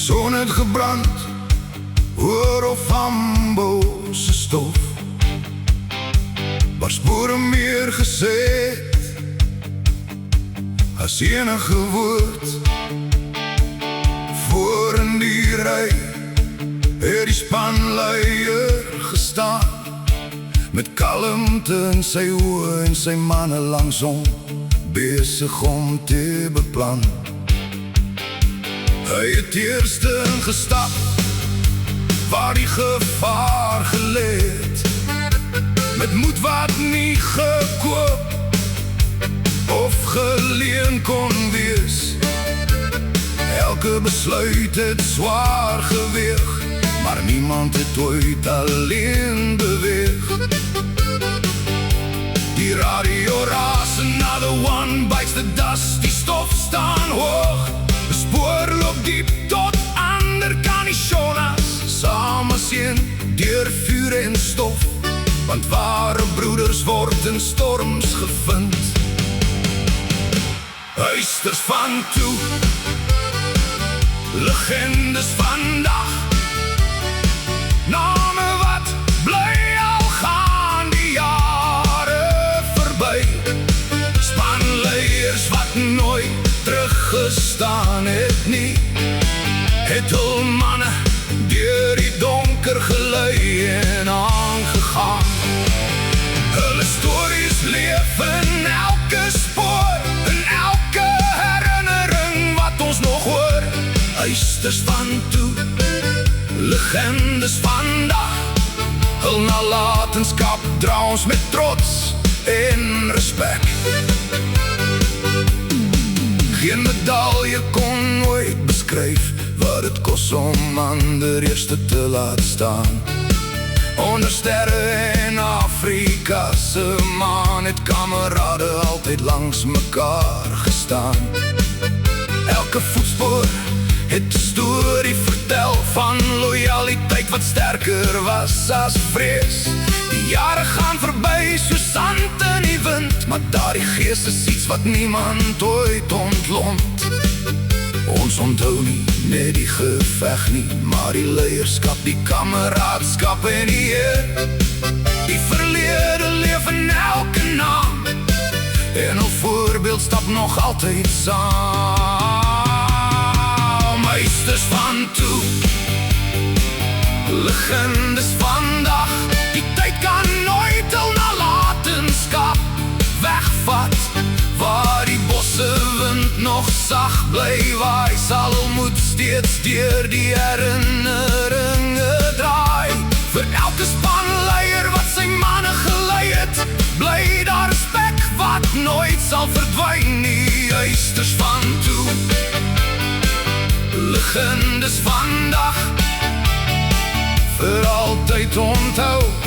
son het gebrand oor of ambo se stof, waar spore meer geset as enige woord. Voor in die ry het die spanleier gestaan, met kalmte in sy oë en sy manne langsom besig om te beplan. Hy het eerste ingestap waar die gevaar geleed, met moed wat nie gekoop of geleen kon wees. Elke besluit het zwaar geweeg, maar niemand het ooit alleen beweeg. Die radio raas, another one bites the dust. Die stof staan hoog, de spoor loop diep tot ander kan die Shonas. Saam as een deur vuur en stof, want ware broeders word in storms gevind. Huisters van toe, legendes vandag, name wat bly al gaan die jare verby. Spanleiers wat nooit teruggestaan het nie, het hul manne deur die donker gelei en aangegaan. Hulle stories leef in elke spoor, in elke herinnering wat ons nog hoor. Huisters van toe, legendes vandag, hul nalatenskap dra ons met trots en respek. Geen medalje kon nooit beskryf wat het kos om ander eerste te laat staan. Onder sterre en Afrika se maan het kamerade altyd langs mekaar gestaan. Elke voetspoor het 'n storie vertel van loyaliteit wat sterker was as vrees. Die jare gaan verby soos sand in die wind, maar daardie gees is iets wat niemand ooit ontlont. Ons onthou nie net die geveg nie, maar die leierskap, die kameraadskap en die eer. Die verlede leef in elke naam, en ons voorbeeld stap nog altyd saam. Huisters van toe, legendes vandag, die tyd kan nooit hul nalatenskap wegvat. Waar die bosse wind nog sag bly waai, sal moet steeds deur die herinneringe draai. Vir elke spanleier wat sy manne gelei het, bly daar respek wat nooit sal verdwyn nie. Huisters van toe, legendes vandag, vir altyd onthou.